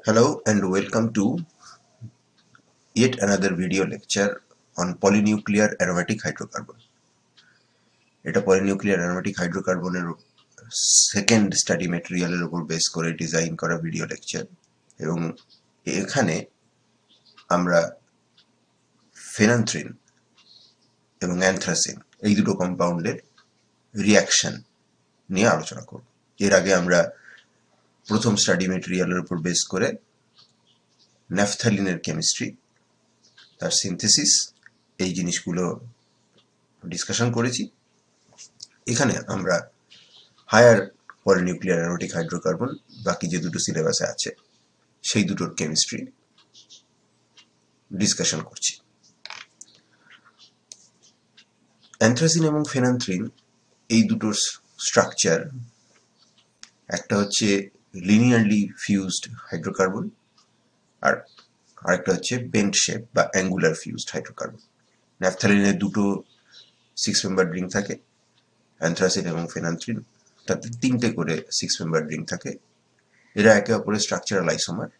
Hello and welcome to yet another video lecture on polynuclear aromatic hydrocarbon. এটা polynuclear aromatic hydrocarbon এর second study ম্যাটেরিয়ালের উপর base করে design করা video lecture, এবং এখানে আমরা ফেনান্থ্রিন এবং অ্যানথ্রাসিন এই দুটো কম্পাউন্ডের রিয়াকশন নিয়ে আলোচনা করব। এর আগে আমরা প্রথম স্টাডি ম্যাটেরিয়ালের উপর বেস করে ন্যাফথ্যালিনের কেমিস্ট্রি, তার সিনথেসিস, এই জিনিসগুলো ডিসকাশন করেছি। এখানে আমরা হায়ার পলিনিউক্লিয়ার অ্যারোমেটিক হাইড্রোকার্বন, বাকি যে দুটো সিলেবাসে আছে সেই দুটোর কেমিস্ট্রি ডিসকাশন করছি। অ্যানথ্রাসিন এবং ফেনান্থ্রিন এই দুটোর স্ট্রাকচার, একটা হচ্ছে লিনিয়ারলি ফিউজড হাইড্রোকার্বন আর আরেকটা হচ্ছে বেন্ট শেপ বা অ্যাঙ্গুলার ফিউজড হাইড্রোকার্বন। ন্যাফথ্যালিনের দুটো 6 মেম্বার রিং থাকে, অ্যানথ্রাসিন এবং ফেনান্থ্রিন তাতে 3টে করে 6 মেম্বার রিং থাকে। এরা একে অপরের স্ট্রাকচারাল আইসোমার।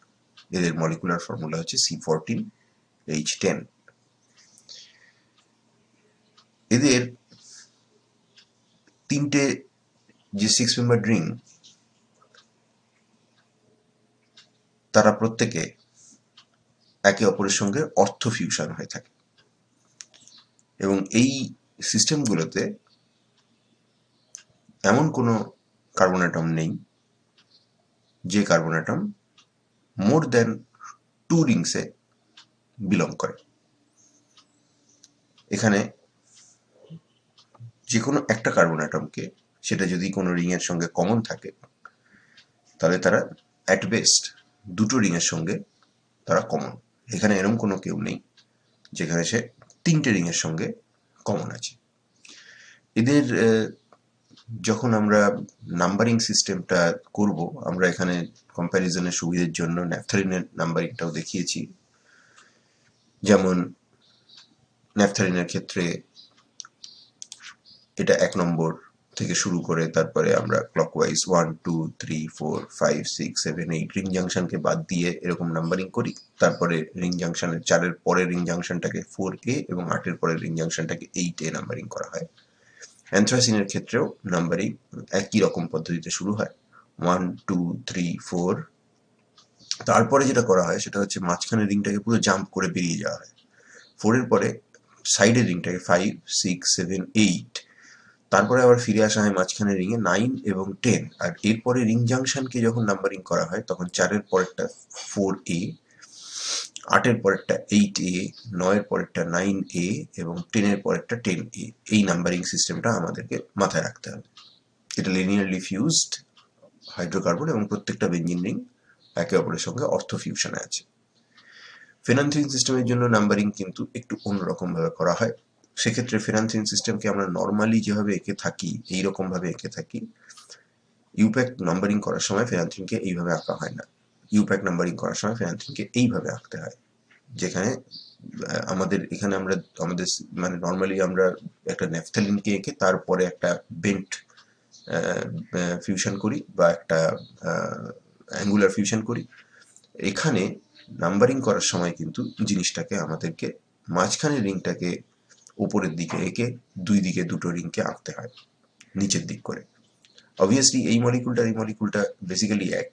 এদের মলিকুলার ফর্মুলা হচ্ছে C14H10। এদের 3টে যে 6 মেম্বার রিং, তারা প্রত্যেকে একে অপরের সঙ্গে অর্থ ফিউশন হয়ে থাকে, এবং এই সিস্টেমগুলোতে এমন কোনো কার্বন অ্যাটম নেই যে কার্বন অ্যাটম মোর দ্যান 2 রিংসে বিলং করে। এখানে যে কোনো একটা কার্বন অ্যাটমকে, সেটা যদি কোনো রিংয়ের সঙ্গে কমন থাকে, তাহলে তারা অ্যাট বেস্ট দুটো রিংয়ের সঙ্গে তারা কমন। এখানে এরকম কোনো কেউ নেই যেখানে সে 3টে রিংয়ের সঙ্গে কমন আছে। এদের যখন আমরা নাম্বারিং সিস্টেমটা করব, আমরা এখানে কম্প্যারিজনের সুবিধার জন্য ন্যাফথ্যালিনের নাম্বারিংটাও দেখিয়েছি। যেমন ন্যাফথ্যালিনের ক্ষেত্রে এটা 1 নম্বর থেকে শুরু করে তারপরে আমরা ক্লকওয়াইজ 1 2 3 4 5 6 7 8 রিং জাংশনকে বাদ দিয়ে এরকম নাম্বারিং করি। তারপরে রিং জাংশনের 4-এর পরের রিং জাংশনটাকে 4A এবং 8-এর পরের রিং জাংশনটাকে 8A নাম্বারিং করা হয়। অ্যানথ্রাসিনের ক্ষেত্রেও নাম্বারিং একই রকম পদ্ধতিতে শুরু হয়, 1 2 3 4। তারপরে যেটা করা হয় সেটা হচ্ছে মাঝখানের রিংটাকে পুরো জাম্প করে বেরিয়ে যাওয়া হয়। 4-এর পরে সাইডের রিংটাকে 5 6 7 8, তারপরে আবার ফিরে আসা হয় মাঝখানের রিংয়ে 9 এবং 10। আর এরপরে রিং জাংশনকে যখন নাম্বারিং করা হয় তখন 4-এর পরেরটা 4A, 8-এর পরেরটা 8A, 9-এর পরেরটা 9A এবং 10-এর পরেরটা 10A। এই নাম্বারিং সিস্টেমটা আমাদেরকে মাথায় রাখতে হবে। এটা লিনিয়ারলি ফিউজড হাইড্রোকার্বন এবং প্রত্যেকটা বেঞ্জিন রিং একে অপরের সঙ্গে অর্থ ফিউশনে আছে। ফেনান্থ্রিন সিস্টেমের জন্য নাম্বারিং কিন্তু একটু অন্যরকম ভাবে করা হয়। সেক্ষেত্রে ফেনান্থ্রিন সিস্টেমকে আমরা নর্মালি যেভাবে এঁকে থাকি এইরকম ভাবে এঁকে থাকি। ইউপ্যাক নাম্বারিং করার সময় ফেনান্থ্রিনকে এইভাবে আঁকা হয় না। ইউপ্যাক নাম্বারিং করার সময় ফেনান্থ্রিনকে এইভাবে আঁকতে হয়, যেখানে আমাদের এখানে আমরা আমাদের মানে নর্মালি আমরা একটা ন্যাফথ্যালিনকে এঁকে তারপরে একটা বেন্ট ফিউশন করি বা একটা অ্যাঙ্গুলার ফিউশন করি। এখানে নাম্বারিং করার সময় কিন্তু জিনিসটাকে আমাদেরকে মাঝখানের রিংটাকে উপরের দিকে এঁকে দুই দিকে দুটো রিংকে আঁকতে হয় নিচের দিক করে। অবভিয়াসলি এই মলিকুলটা বেসিক্যালি এক,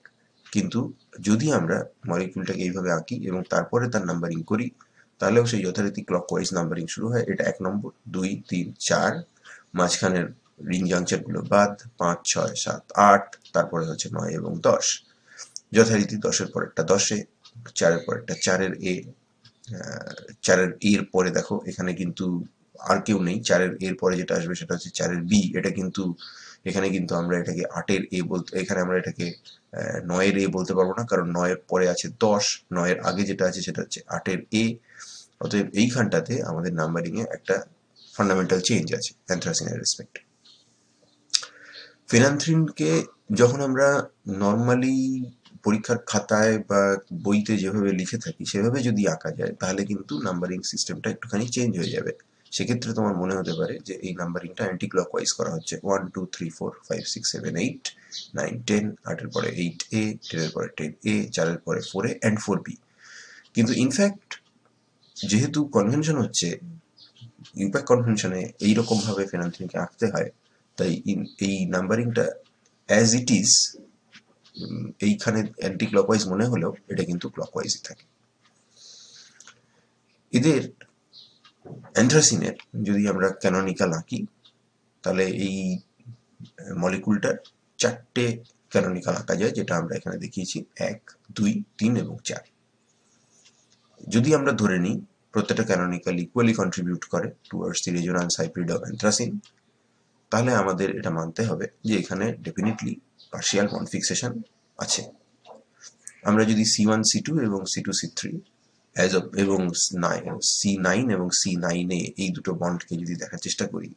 কিন্তু যদি আমরা মলিকুলটাকে এইভাবে আঁকি এবং তারপরে তার নাম্বারিং করি, তাহলেও সেই যথারীতি ক্লকওয়াইজ নাম্বারিং শুরু হয়। এটা 1 নম্বর 2 3 4, মাঝখানের রিং জাংশনগুলো বাদ 5 6 7 8, তারপরে হচ্ছে 9 এবং 10। যথারীতি 10-এর পরেরটা 10A, 4-এর পরেরটা 4-এর A, 4-এর এর পরে দেখো এখানে কিন্তু আর কেউ নেই। 4-এর এর পরে যেটা আসবে সেটা হচ্ছে 4-এর B। এটা কিন্তু এখানে কিন্তু আমরা এটাকে 8-এর A বলতে, এখানে আমরা এটাকে 9-এর A বলতে পারবো না, কারণ 9-এর পরে আছে 10, 9-এর আগে যেটা আছে সেটা হচ্ছে 8-এর A। অতএব এইখানটাতে আমাদের নাম্বারিং এ একটা ফান্ডামেন্টাল চেঞ্জ আছে অ্যানথ্রাসিনের রেসপেক্টে। ফেনান্থ্রিনকে যখন আমরা নর্মালি পরীক্ষার খাতায় বা বইতে যেভাবে লিখে থাকি সেভাবে যদি আঁকা যায়, তাহলে কিন্তু নাম্বারিং সিস্টেমটা একটুখানি চেঞ্জ হয়ে যাবে। সেক্ষেত্রে তোমার মনে হতে পারে যে এই নাম্বারিংটা অ্যান্টি ক্লকওয়াইজ করা হচ্ছে, 1 2 3 4 5 6 7 8 9 10, 8-এর পরে 8A, 10-এর পরে 10A, 4-এর পরে 4A অ্যান্ড 4B। কিন্তু ইনফ্যাক্ট যেহেতু কনভেনশন হচ্ছে ইউপ্যাক কনভেনশনে এইরকম ভাবে ফেনান্থ্রিনকে আঁকতে হয়, তাই এই নাম্বারিংটা অ্যাজ ইট ইজ এইখানে অ্যান্টি ক্লকওয়াইজ মনে হলেও এটা কিন্তু ক্লকওয়াইজই থাকে। এদের অ্যান্থ্রাসিনের যদি আমরা ক্যানোনিক্যাল আঁকি, তাহলে এই মলিকুলটার 4টে ক্যানোনিক্যাল আঁকা যায়, যেটা আমরা এখানে দেখিয়েছি 1 2 3 এবং 4। যদি আমরা ধরে নিই প্রত্যেকটা ক্যানোনিক্যাল ইকুয়ালি কন্ট্রিবিউট করে towards the resonance hybrid of anthracene, তাহলে আমাদের এটা মানতে হবে যে এখানে ডেফিনেটলি পার্শিয়াল বন্ড ফিক্সেশন আছে। আমরা যদি C1 C2 এবং C2 C3 এবং C9 এবং C9A এই দুটো বন্ডকে যদি দেখার চেষ্টা করি,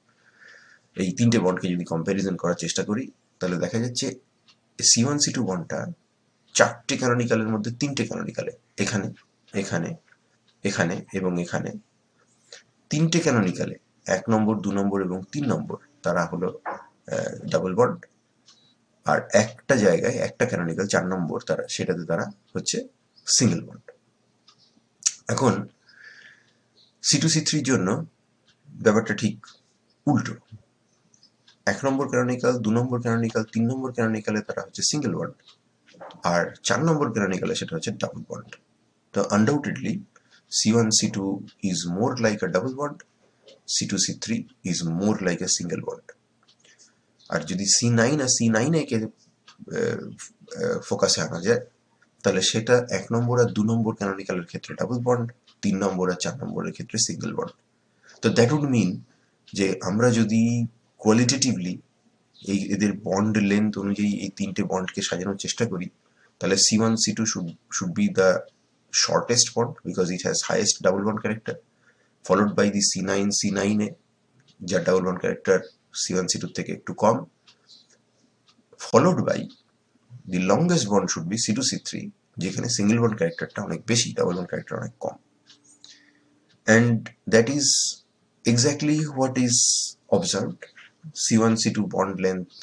এই 3টে বন্ডকে যদি কম্প্যারিজন করার চেষ্টা করি, তাহলে দেখা যাচ্ছে C1 C2 বন্ডটা 4টে ক্যানোনিক্যালের মধ্যে 3টে ক্যানোনিক্যালে, এখানে এখানে এখানে এবং এখানে 3টে ক্যানোনিক্যালে 1 নম্বর 2 নম্বর এবং 3 নম্বর তারা হলো ডাবল বন্ড, আর একটা জায়গায় একটা ক্যানোনিক্যাল 4 নম্বর সেটাতে তারা হচ্ছে সিঙ্গেল বন্ড। এখন C2 C3 জন্য ব্যাপারটা ঠিক উল্টো। 1 নম্বর ক্যানোনিক্যাল, 2 নম্বর ক্যানোনিক্যাল, 3 নম্বর ক্যানোনিক্যালে তারা হচ্ছে সিঙ্গেল বন্ড, আর 4 নম্বর ক্যানোনিক্যালে সেটা হচ্ছে ডাবল বন্ড। তো undoubtedly C1 C2 is more like a double bond, C2 C3 is more like a single bond. আর যদি C9 আর C9A কে ফোকাসে আনা যায়, তাহলে সেটা 1 নম্বর আর 2 নম্বর ক্যানোনিক্যালের ক্ষেত্রে ডাবল বন্ড, 3 নম্বর আর 4 নম্বরের ক্ষেত্রে সিঙ্গেল বন্ড। তো দ্যাট উড মিন যে আমরা যদি কোয়ালিটেটিভলি এদের বন্ড লেন্থ অনুযায়ী এই 3টে বন্ডকে সাজানোর চেষ্টা করি, তাহলে C1 C2 should be the shortest bond because it has highest double bond character, followed by the C9 C9A যার double bond character C1 C2 থেকে একটু কম, followed by the longest bond should be C2 C3 যেখানে single bond ক্যারেক্টারটা অনেক বেশি, double bond character অনেক কম। And that is exactly what is observed. C1 C2 bond length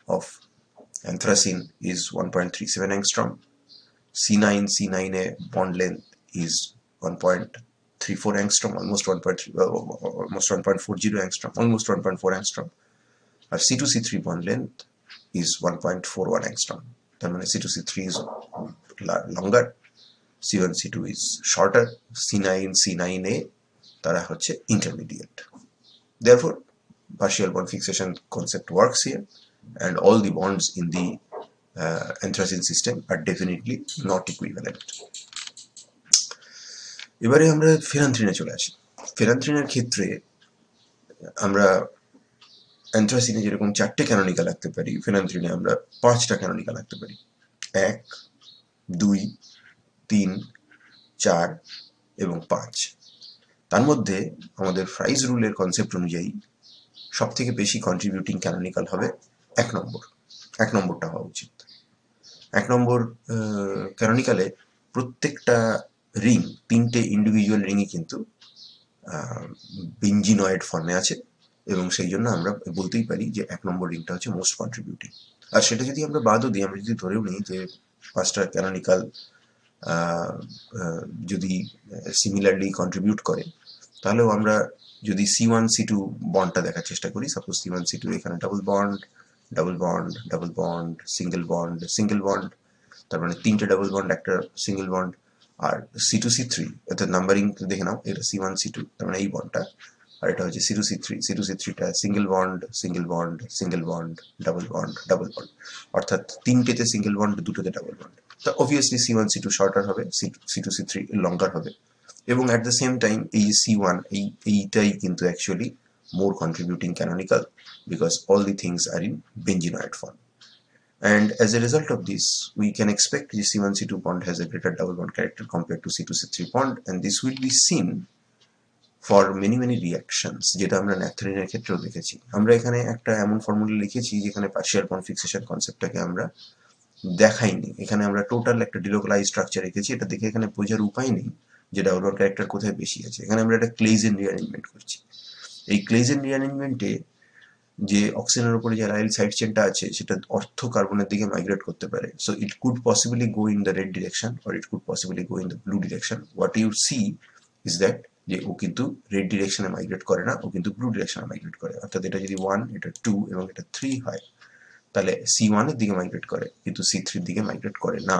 of anthracene is 1.37 angstrom. C9 C9A bond length is 1.34 angstrom, almost 1.40 angstrom, almost 1.4 angstrom. Our C2 C3 bond length is 1.41 angstrom. That means C2 C3 is longer, C1 C2 is shorter, C9 C9A তারা হচ্ছে intermediate. Therefore, partial bond fixation concept works here, and all the bonds in the anthracene system are definitely not equivalent. এবারে আমরা ফেনান্থ্রিনে চলে আসি। ফেনান্থ্রিনের ক্ষেত্রে আমরা অ্যান্থ্রাসিনে যেরকম 4টে canonical রাখতে পারি, ফেনান্থ্রিনে আমরা 5টা ক্যানোনিক্যাল রাখতে পারি, 1 2 3 4 এবং 5। তার মধ্যে আমাদের ফ্রাইজ রুলের কনসেপ্ট অনুযায়ী সব থেকে বেশি কন্ট্রিবিউটিং ক্যানোনিক্যাল হবে 1 নম্বর। 1 নম্বরটা হওয়া উচিত। 1 নম্বর ক্যানোনিক্যালে প্রত্যেকটা রিং, 3টে ইন্ডিভিজুয়াল রিংই কিন্তু বেঞ্জিনয়েড ফর্মে আছে, এবং সেই জন্য আমরা বলতেই পারি যে 1 নম্বর রিংটা হচ্ছে মোস্ট কন্ট্রিবিউটিং। আর সেটা যদি আমরা বাদও দিই, আমরা যদি ধরেও নিই যে 5টা ক্যানোনিক্যাল যদি সিমিলারলি কন্ট্রিবিউট করে, তাহলেও আমরা যদি C1 C2 বন্ডটা দেখার চেষ্টা করি, সাপোজ C1 C2 এখানে double bond double bond double bond single bond single bond, তার মানে 3টে ডাবল বন্ড একটা সিঙ্গেল বন্ড। আর C2 C3 অর্থাৎ নাম্বারিং দেখে নাও, এটা C1 C2 তার মানে এই বন্ডটা, আর এটা হচ্ছে C2 C3। C2 C3টা single bond single bond single bond double bond double bond, অর্থাৎ 3টেতে সিঙ্গেল বন্ড 2টোতে ডাবল বন্ড। তো অবভিয়াসলি C1 C2 শর্টার হবে, C2 C3 লঙ্গার হবে, এবং অ্যাট দ্য সেম টাইম এই C1 এইটাই কিন্তু actually more contributing canonical because all the things are in benzenoid form. And as a result of this, we can expect the C1 C2 bond has a greater double bond character compared to C2 C3 bond, and this will be seen for many reactions যেটা আমরা ন্যাপথলিনের ক্ষেত্রেও দেখেছি। আমরা এখানে একটা এমন formula লিখেছি যেখানে পার্শিয়াল বন্ড ফিক্সেশন কনসেপ্টটাকে আমরা দেখাইনি। এখানে আমরা টোটাল একটা ডিলোকালাইজ স্ট্রাকচার রেখেছি, এটা দেখে এখানে বোঝার উপায় নেই যে ডাবল বন্ড ক্যারেক্টার কোথায় বেশি আছে। এখানে আমরা একটা ক্লেইজেন রিঅ্যারেঞ্জমেন্ট করছি। এই ক্লেজেন রিঅ্যারেঞ্জমেন্টে যে অক্সিজেনের উপরে যে অ্যালাইল সাইড চেনটা আছে সেটা অর্থ কার্বনের দিকে মাইগ্রেট করতে পারে, so it could possibly go in the red direction or it could possibly go in the blue direction. What you see is that যে ও কিন্তু রেড ডিরেকশনে মাইগ্রেট করে না, ও কিন্তু ব্লু ডিরেকশনে মাইগ্রেট করে। অর্থাৎ এটা যদি 1, এটা 2 এবং এটা 3 হয়, তাহলে C1 এর দিকে মাইগ্রেট করে কিন্তু C3 এর দিকে মাইগ্রেট করে না।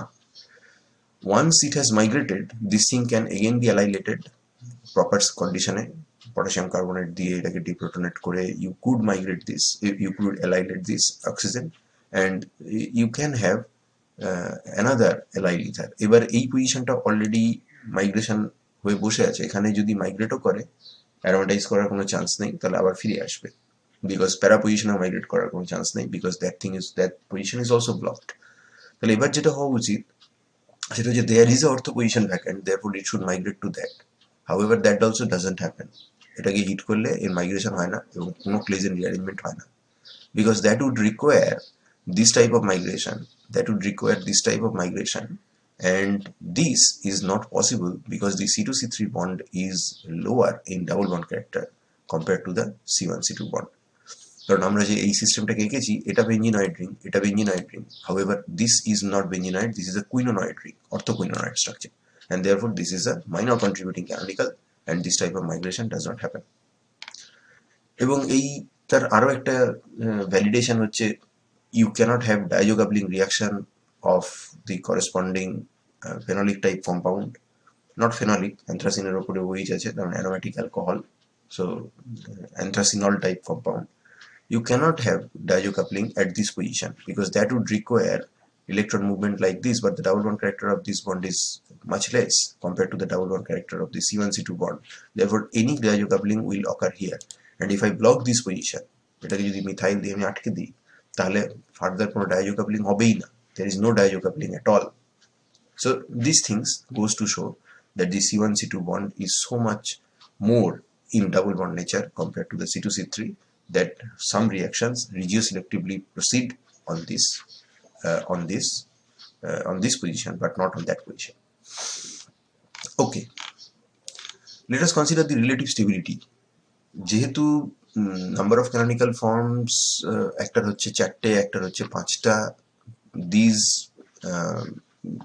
Once it has migrated, this thing can again be allylated proper কন্ডিশনে, পটাশিয়াম কার্বনেট দিয়ে এটাকে ডিপ্রোটনেট করে you could migrate this, you could allylate this oxygen and you can have another allyl ether। এবার এই পজিশনটা অলরেডি মাইগ্রেশন হয়ে বসে আছে, এখানে যদি মাইগ্রেটও করে অ্যারোমেটাইজ করার কোনো চান্স নেই, তাহলে আবার ফিরে আসবে, বিকজ প্যারা পজিশনে মাইগ্রেট করার কোনো চান্স নেই, because that position is also blocked. তাহলে এবার যেটা হওয়া উচিত সেটা হচ্ছে দেয়ার ইজ এ অর্থ position vacant, therefore it should migrate to that. However that also doesn't happen. এটাকে হিট করলে এর মাইগ্রেশন হয় না এবং কোনো ক্লেজেন রিঅ্যারেঞ্জমেন্ট হয় না, because that would require this type of migration, and this is not possible because the C2C3 bond is lower in double bond character compared to the C1C2 bond। কারণ আমরা যে এই সিস্টেমটাকে এঁকেছি এটা বেঞ্জিনয়েড রিং, এটা বেঞ্জিনয়েড ring, however this is not benzonoid, this is a quinonoid ring, orthoquinonoid structure, and therefore this is a minor contributing canonical and this type of migration does not happen। এবং এই তার আরো একটা ভ্যালিডেশন হচ্ছে you cannot have diazocoupling reaction of the corresponding phenolic type compound, not phenolic, anthracene এর উপরে OH আছে কারণ aromatic alcohol, so anthracenol type compound, you cannot have diazocoupling at this position because that would require electron movement like this, but the double bond character of this bond is much less compared to the double bond character of the C1C2 bond, therefore any diazocoupling will occur here, and if I block this position, এটাকে যদি methyl দিয়ে আমি আটকে দিই তাহলে further কোনো diazocoupling হবেই না, there is no diazocoupling at all। So these things goes to show that the C1C2 bond is so much more in double bond nature compared to the C2C3 that some reactions regioselectively proceed on this position but not on that position। Okay, let us consider the relative stability। যেহেতু number of canonical forms একটার হচ্ছে 4টে, একটার হচ্ছে 5টা, these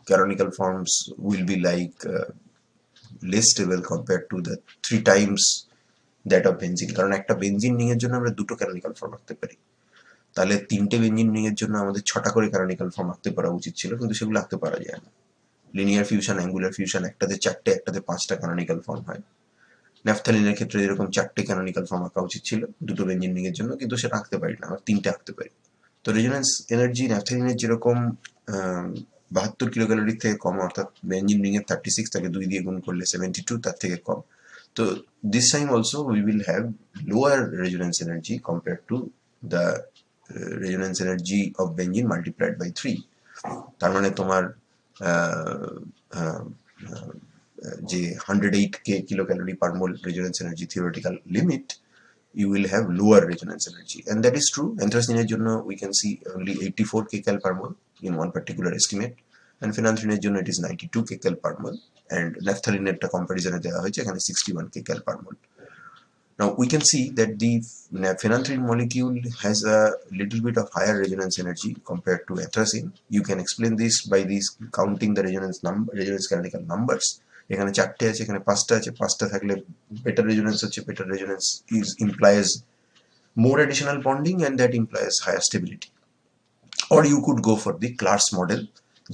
canonical forms will be like less stable compared to the 3 times that of benzene, কারণ একটা benzene ring এর জন্য আমরা দুটো ক্যানোনিক্যাল ফর্ম রাখতে পারি, তাহলে 3টে বেনজিন রিং এর জন্য আমাদের 6টা করে ক্যানোনিক্যাল ফর্ম রাখতে পারা উচিত ছিল, কিন্তু সেগুলো রাখতে পারা যায় না। লিনিয়ার ফিউশন, অ্যাঙ্গুলার ফিউশন একটাতে 4টে, একটাতে 5টা ক্যানোনিক্যাল ফর্ম হয়। ন্যাফথালিনের ক্ষেত্রে এরকম 4টে ক্যানোনিক্যাল ফর্ম রাখা উচিত ছিল দুটো বেনজিন রিং এর জন্য, কিন্তু সেটা রাখতে পারি না, আমরা 3টে রাখতে পারি। তো রেজোনেন্স এনার্জি ন্যাফথালিনের যেরকম 72 কিলোক্যালোরির থেকে কম, অর্থাৎ বেনজিন রিং এর 36 তাকে 2 দিয়ে গুণ করলে 72, তার থেকে কম। তো this time also we will have lower resonance energy compared to the resonance energy of benzene multiplied by 3। তার মানে তোমার যে 108 kilocalorie per mole resonance energy theoretical limit, you will have lower resonance energy, and that is true। anthracene এর জন্য we can see only 84 kcal per mole in one particular estimate, and phenanthrene এর জন্য it is 92 kcal per mole, and naphthalene একটা কম্পারিজনে দেওয়া হয়েছে এখানে 61 kcal per mole। Now we can see that the phenanthrene molecule has a little bit of higher resonance energy compared to anthracene। You can explain this by this counting the resonance canonical numbers। এখানে 4টে আছে, এখানে 5টা আছে, 5টা থাকলে better resonance হচ্ছে, better resonance implies more additional bonding and that implies higher stability। Or you could go for the Clark's model,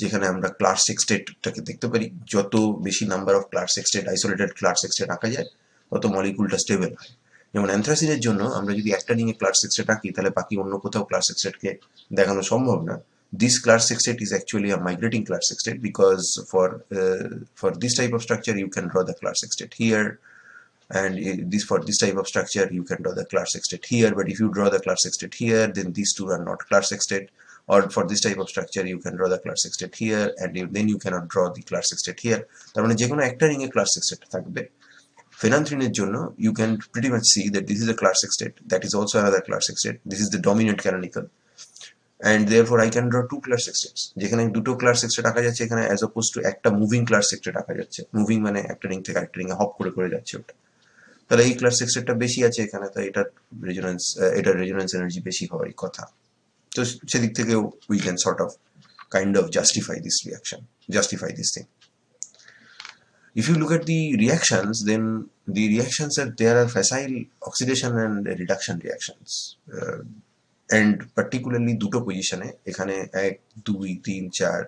যেখানে আমরা Clark's sextetটাকে দেখতে পারি, যত বেশি number of Clark's sextet, isolated Clark's sextet আঁকা যায় তত মলিকুলটা স্টেবল হয়। যেমন অ্যানথ্রাসিনের জন্য আমরা যদি একটা রিংয়ে Clark's sextet আঁকি তাহলে বাকি অন্য কোথাও Clark's sextetকে দেখানো সম্ভব না। This Clark's sextet is actually a migrating Clark's sextet because for this type of structure you can draw the Clark's sextet here, and for this type of structure you can draw the Clark's sextet here, but if you draw the Clark's sextet here then these two are not Clark's sextet, or for this type of structure you can draw the Clark's sextet here and then you cannot draw the Clark's sextet here। তার মানে যে কোনো একটা রিংয়ে Clark's sextet থাকবে। phenanthreneের জন্য you can pretty much see that this is a Clark's sextet, that is also another Clark's sextet, this is the dominant canonical, and therefore I can draw two Clark's sextets। যেখানে দুটো Clark's sextet আঁকা যাচ্ছে এখানে as opposed to একটা moving Clark's sextet আঁকা যাচ্ছে। Moving মানে একটা রিং থেকে আরেকটা রিংয়ে হপ করে করে যাচ্ছে ওটা। তাহলে এই ক্লাস এক্সেরটা বেশি আছে এখানে, তাই এটার রেজোনেন্স এনার্জি বেশি হওয়ারই কথা। তো সেদিক থেকেও we can sort of kind of justify this thing. If you look at the reactions, then the reactions there are facile oxidation and reduction reactions, and particularly দুটো পজিশনে, এখানে 1 2 3 4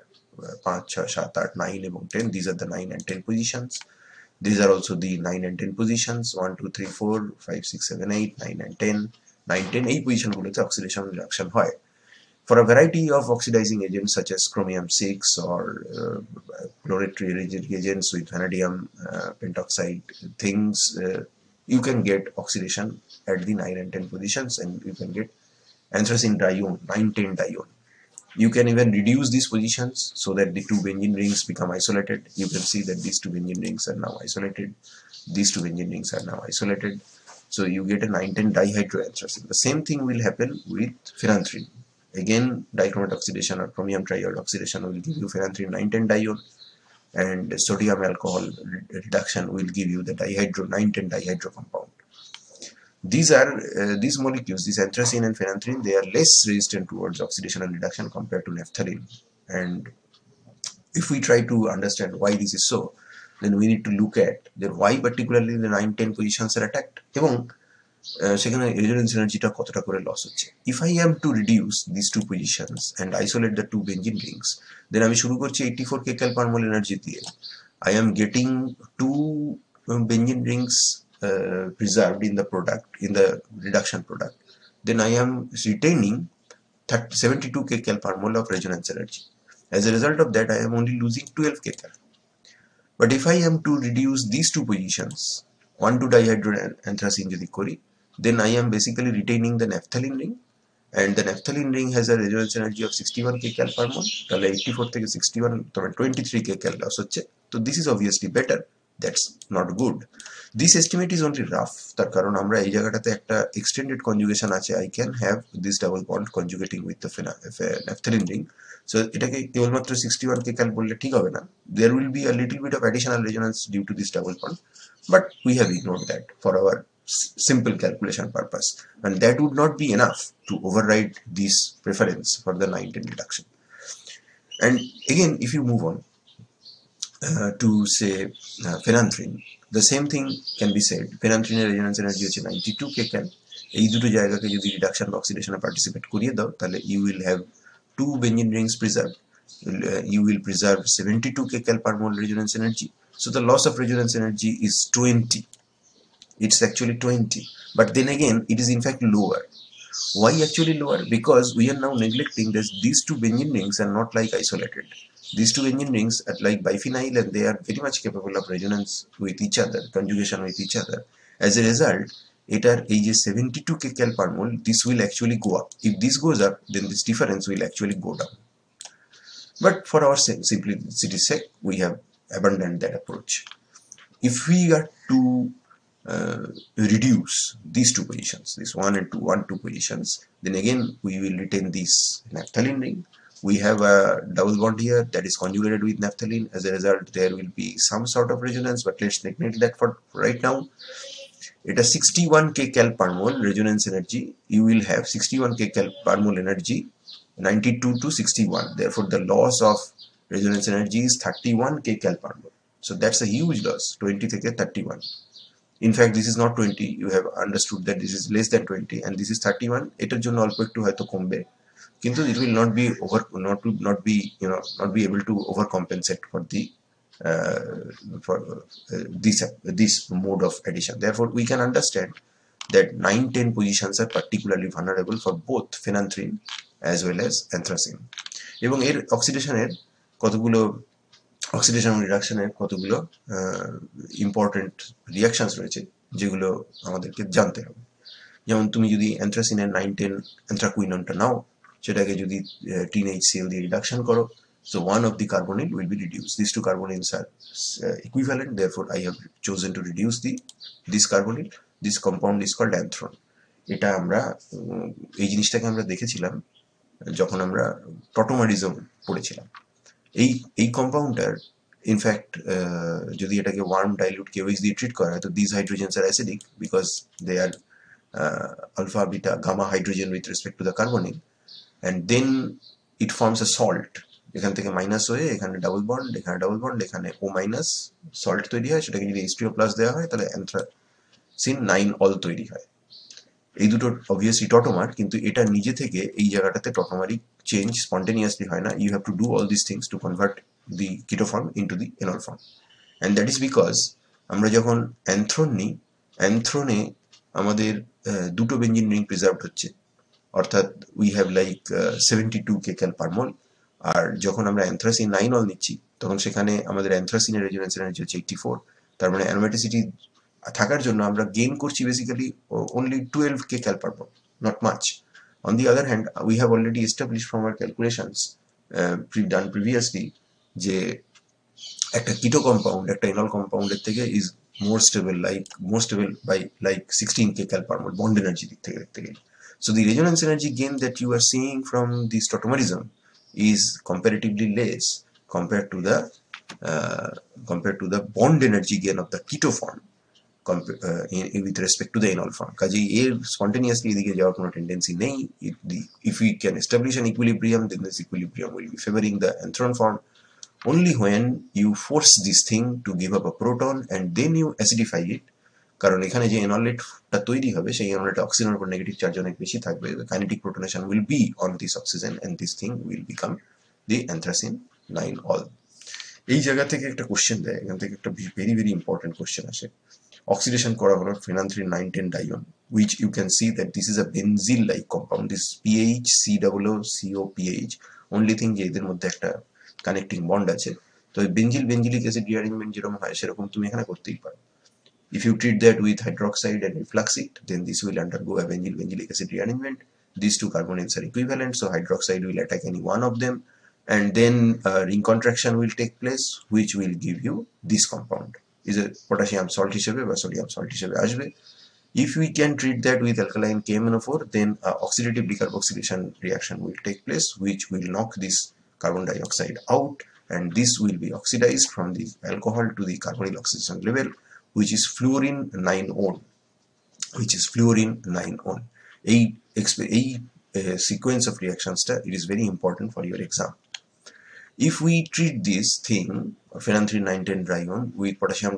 5 6 7 8 9 এবং 10, these are the 9 and 10 positions. These are also the 9 and 10 positions, 1 2 3 4 5 6 7 8 9 and 10, 9 10 এই পজিশনগুলোতে oxidation reduction হয় for a variety of oxidizing agents such as chromium 6 or chloratory reagents with vanadium pentoxide things. You can get oxidation at the 9 and 10 positions, and you can get anthracene dione, 910 dione. You can even reduce these positions so that the two benzene rings become isolated. You can see that these two benzene rings are now isolated. These two benzene rings are now isolated. So you get a 910 dihydroanthracene. The same thing will happen with phenanthrene. Again, dichromate oxidation or chromium triode oxidation will give you phenanthrene 910 dione, and sodium alcohol reduction will give you the 910 dihydro compound. These molecules, this anthracene and phenanthrene, they are less resistant towards oxidation and reduction compared to naphthalene. And if we try to understand why this is so, then we need to look at why particularly the 9-10 positions are attacked এবং সেখানে resonance এনার্জিটা কতটা করে loss হচ্ছে। If I am to reduce this two positions and isolate the two benzene rings, then আমি শুরু করছি 84 kcal per mole energy দিয়ে। I am getting two benzene rings preserved in the product, in the reduction product. Then I am retaining 72 kcal per mole of resonance energy. As a result of that, I am only losing 12 kcal. But if I am to reduce these two positions, 1,2-dihydroanthracene যদি করি, then I am basically retaining the naphthalene ring, and the naphthalene ring has a resonance energy of 61 kcal per mole. তাহলে 84 থেকে 61 তবে 23 kcal loss হচ্ছে। তো this is obviously better. That's not good. This estimate is only rough, তার কারণ আমরা এই জায়গাটাতে একটা extended conjugation আছে। I can have this double bond conjugating with the naphthalene ring. So এটাকে কেবলমাত্র 61 kcal বললে ঠিক হবে না। There will be a little bit of additional resonance due to this double bond, but we have ignored that for our simple calculation purpose, and that would not be enough to override this preference for the 910 reduction. And again, if you move on to say phenanthrene, the same thing can be said. Phenanthrene resonance energy হচ্ছে 92 kcal. এই দুটো জায়গাকে যদি reduction বা অক্সিডেশনে participate করিয়ে দাও, তাহলে you will have two benzene rings preserved. You will preserve 72 kcal per mole resonance energy. So the loss of resonance energy is 20. It's actually 20, but then again it is in fact lower. Why actually lower? Because we are now neglecting that these two benzene rings are not like isolated. These two benzene rings are like biphenyl, and they are very much capable of resonance with each other, conjugation with each other. As a result, এটার এই যে 72 kcal per mole, this will actually go up. If this goes up, then this difference will actually go down. But for our simplicity's sake, we have abandoned that approach. If we are to reduce these two positions, this 1 and 2 positions, then again we will retain this naphthalene ring. We have a double bond here that is conjugated with naphthalene. As a result, there will be some sort of resonance, but let's neglect that for right now. It has 61 kcal per mole resonance energy. You will have 61 kcal per mole energy, 92 to 61. Therefore, the loss of resonance energy is 31 kcal per mole. So that's a huge loss, 20 থেকে 31. In fact, this is not 20. You have understood that this is less than 20, and this is 31. এটার জন্য অল্প একটু হয়তো কমবে, কিন্তু it will not be able to overcompensate for the this mode of addition. Therefore, we can understand that 9-10 positions are particularly vulnerable for both phenanthrene as well as anthracene. এবং এর oxidation রিডাকশনের কতগুলো ইম্পর্টেন্ট রিয়াকশনস রয়েছে যেগুলো আমাদেরকে জানতে হবে। যেমন তুমি যদি অ্যান্থ্রাসিনের 9-10 অ্যান্থ্রাকুইননটা নাও, সেটাকে যদি TnHCl দিয়ে রিডাকশন করো, so one of the carbonyl will be reduced. These two carbonyls are equivalent, therefore I have chosen to reduce this carbonyl. This compound is called anthrone. এটা আমরা এই জিনিসটাকে আমরা দেখেছিলাম যখন আমরা টটোমারিজম পড়েছিলাম। এই কম্পাউন্ডটার ইনফ্যাক্ট যদি এটাকে ওয়ার্ম ডাইলিউট কেওএইচ দিয়ে ট্রিট করা হয় তো this hydrogens are acidic because they are alpha beta gamma hydrogen with respect to the carbonyl, and then it forms a salt. এখান থেকে মাইনাস হয়ে এখানে ডাবল বন্ড, এখানে ডাবল বন্ড, এখানে ও মাইনাস সল্ট তৈরি হয়। সেটাকে যদি H2O প্লাস দেওয়া হয় তাহলে অ্যান্থ্রাসিন 9 অল তৈরি হয়। এই দুটো অবভিয়াসলি টটোমার, কিন্তু এটা নিজে থেকে এই জায়গাটাতে টটোমারিক চেঞ্জ স্পন্টেনিয়াসলি হয় না। You have to do all this things to convert the keto form into the enol form, and that is because আমরা যখন অ্যান্থ্রন নিই, অ্যান্থ্রনে আমাদের দুটো বেঞ্জিন রিং প্রিজার্ভড হচ্ছে, অর্থাৎ উই হ্যাভ লাইক 72 kcal পার মোল। আর যখন আমরা অ্যান্থ্রাসিন 9 অল নিচ্ছি তখন সেখানে আমাদের অ্যান্থ্রাসিনের রেজোনেন্স এনার্জি হচ্ছে 84। তার মানে অ্যারোমেটিসিটি থাকার জন্য আমরা গেইন করছি basically only 12 kcal per mole, not much. On the other hand, we have already established from our calculations done previously যে একটা কিটো কম্পাউন্ড একটা এনল কম্পাউন্ডের থেকে is more stable by like 16 kcal per mole bond energy দিক থেকে দেখতে গেলে। So the resonance energy gain that you are seeing from this tautomerism is comparatively less compared to the bond energy gain of the keto form with respect to the enol form. কাজেই এর spontaneously এদিকে যাওয়ার কোনো tendency নেই। If we can establish an equilibrium, then this equilibrium will be favoring the anthron form. Only when you force this thing to give up a proton and then you acidify it, কারণ এখানে যে এনলেটটা তৈরি হবে সেই এনলেটে অক্সিজেনের উপর negative charge অনেক বেশি থাকবে, kinetic প্রোটনেশন will be on this oxygen and this thing will become the anthracene 9 all. এই জায়গা থেকে একটা কোশ্চেন দেয়, এখান থেকে একটা ভেরি ভেরি ইম্পর্টেন্ট কোশ্চেন আসে। অক্সিডেশন করা হলো phenanthrene 910 dione, which you can see that this is a benzene like compound, this PH COOCOPH, only thing যে এদের মধ্যে একটা কানেক্টিং বন্ড আছে। তো বেঞ্জিলিক অ্যাসিড রিঅ্যারেঞ্জমেন্ট যেরকম হয় সেরকম তুমি এখানে করতেই পারো। If you treat that with hydroxide and reflux it, then this will undergo a benzylic acid rearrangement. These two carbonyls are equivalent, so hydroxide will attack any one of them, and then ring contraction will take place, which will give you this compound. Is a potassium salt হিসেবে বা sodium salt হিসেবে আসবে। If we can treat that with alkaline KMnO4, then oxidative decarboxylation reaction will take place, which will knock this carbon dioxide out, and this will be oxidized from the alcohol to the carbonyl oxidation level, which is fluorine 9 on. এই sequence of reactions it is very important for your exam. If we treat this thing phenanthrene 910 dione with potassium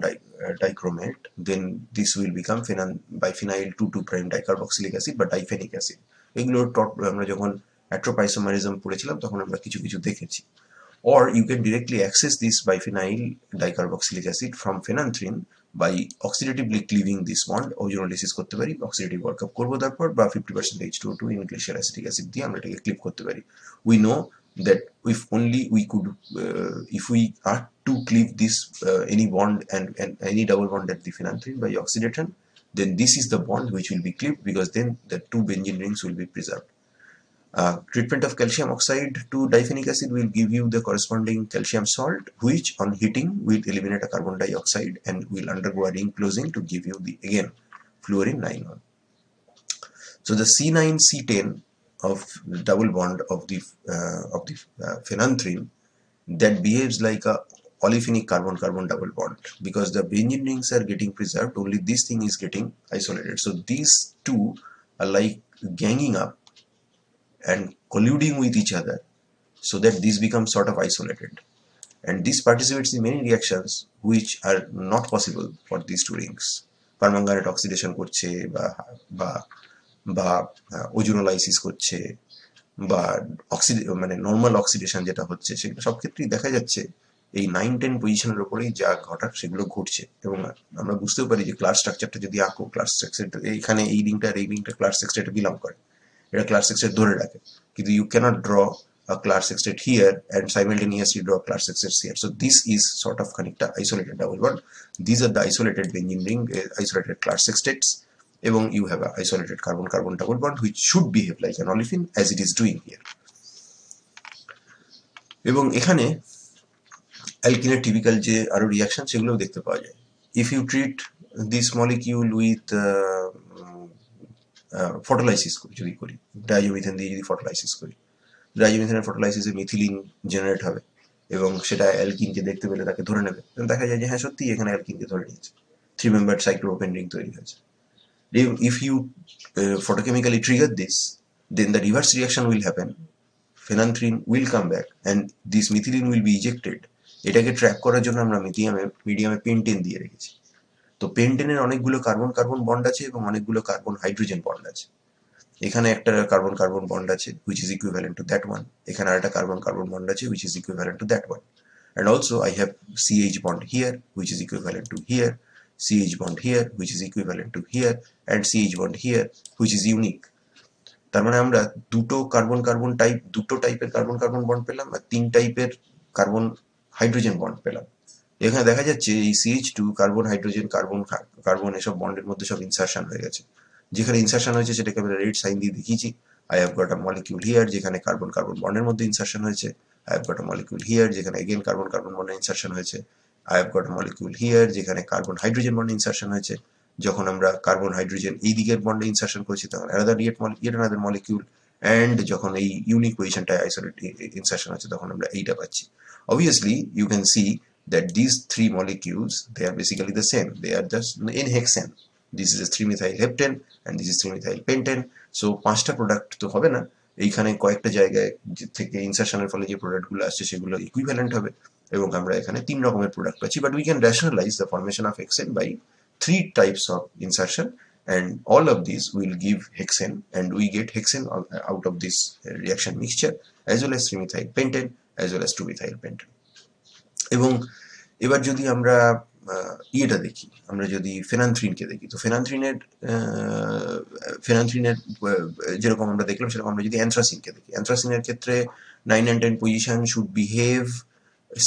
dichromate, then this will become biphenyl 2,2' dicarboxylic acid বা diphenyic acid. এগুলোর আমরা যখন অ্যাট্রোপাইসোমারিজম পড়েছিলাম তখন আমরা কিছু দেখেছি। Or you can directly access this biphenyl dicarboxylic acid from phenanthrene by oxidatively cleaving this bond, ozonolysis করতে পারি, oxidative workup করব তারপর, বা 50% H2O2 in glacial acetic acid দিয়ে আমরা এটাকে ক্লিপ করতে পারি। We know that if only we could if we are to cleave this any bond and any double bond at the phenanthrene by oxidation, then this is the bond which will be cleaved, because then the two benzene rings will be preserved. Treatment of calcium oxide to diphenyic acid will give you the corresponding calcium salt, which on heating will eliminate a carbon dioxide and will undergo a ring closing to give you the again fluorine 9 on. So the C9C10 of the double bond of the phenanthrene that behaves like a olefinic carbon-carbon double bond, because the benzene rings are getting preserved, only this thing is getting isolated. So these two are like ganging up and colluding with each other so that this becomes sort of isolated, and this participates in many reactions which are not possible for these two rings. Permanganate oxidation করছে বা ozonolysis করছে বা মানে normal oxidation যেটা হচ্ছে সেগুলো সব ক্ষেত্রেই দেখা যাচ্ছে এই 9-10 পজিশনের উপরেই যা ঘটার সেগুলো ঘটছে। এবং আমরা বুঝতেও পারি যে ক্লাস স্ট্রাকচারটা যদি আঁকো, ক্লাস স্ট্রাকচারটা এইখানে এই রিংটা ক্লাস স্ট্রাকচারটা বিলং করে, এটা ক্লাস স্ট্রাকচার ধরে রাখে, কিন্তু you cannot draw a class sextet here and simultaneously draw a class sextet here. So this is sort of খানিকটা isolated double bond. These are the isolated benzene ring, isolated class sextets, এবং you have a isolated carbon-carbon double bond which should behave like an olefin as it is doing here. এবং এখানে অ্যালকিনের typical যে আরো reaction সেগুলোও দেখতে পাওয়া যায়। If you treat this molecule with photolysis যদি করি, ডাইজোমিথেন দিয়ে যদি ফটোলাইসিস করি, ডাইজোমিথেনের ফটোলাইসিসে মিথিলিন জেনারেট হবে, এবং সেটা অ্যালকিনকে দেখতে পেলে তাকে ধরে নেবে, এবং দেখা যায় যে হ্যাঁ সত্যি এখানে অ্যালকিনকে ধরে নিয়েছে, 3-membered cyclopropane ring তৈরি হয়েছে। If you photochemically trigger this, then the reverse reaction will happen, phenanthrene will come back and this methylene will be ejected. এটাকে ট্র্যাক করার জন্য আমরা মিডিয়ামে পেন্টেন দিয়ে রেখেছি। তো পেন্টেনের অনেকগুলো কার্বন কার্বন বন্ড আছে এবং অনেকগুলো কার্বন হাইড্রোজেন বন্ড আছে। এখানে একটা কার্বন কার্বন বন্ড আছে which is equivalent to that one, এখানে আরেকটা কার্বন কার্বন বন্ড আছে which is equivalent to that one, and also I have CH bond here which is equivalent to here, CH bond here which is equivalent to here, and CH bond here which is unique. তার মানে আমরা দুটো টাইপের carbon carbon bond পেলাম আর 3 টাইপের carbon hydrogen bond পেলাম। এখানে দেখা যাচ্ছে এই CH2 কার্বন হাইড্রোজেন কার্বন এসব বন্ডের মধ্যে সব ইনসারশন হয়ে গেছে। যেখানে ইনসারশন হয়েছে সেটাকে আমরা রেড সাইন দিয়ে দেখিয়েছি। I have got a molecule here যেখানে কার্বন কার্বন বন্ডের মধ্যে ইনসারশন হয়েছে, I have got a molecule here যেখানে এগেন কার্বন কার্বন বন্ডে ইনসারশন হয়েছে, I have got a molecule here যেখানে কার্বন হাইড্রোজেন বন্ডে ইনসারশন হয়েছে। যখন আমরা কার্বন হাইড্রোজেন এই দিকের বন্ডে ইনসারশন করেছি তখন yet another molecule, and যখন এই ইউনিক পজিশনটায় আইসোলেট ইনসারশন হচ্ছে তখন আমরা এইটা পাচ্ছি। Obviously you can see that these 3 molecules, they are basically the same, they are just in hexane. This is a 3-methyl heptane and this is 3-methyl pentane. So 5টা product তো হবে না, এইখানে কয়েকটা জায়গায় থেকে ইনসারশনের ফলে যে প্রোডাক্টগুলো আসছে সেগুলো ইকুইভ্যালেন্ট হবে এবং আমরা এখানে 3 রকমের প্রোডাক্ট পাচ্ছি। But we can rationalize the formation of hexene by 3 types of insertion, and all of these will give hexane, and we get hexane out of this reaction mixture as well as 3-methyl pentane as well as 2-methyl pentane. এবং এবার যদি আমরা ইয়েটা দেখি, আমরা যদি ফেনান্থ্রিনকে দেখি, তো ফেনান্থ্রিনের যেরকম আমরা দেখলাম সেরকম আমরা যদি অ্যানথ্রাসিনকে দেখি, অ্যানথ্রাসিনের ক্ষেত্রে 9 and 10 position should behave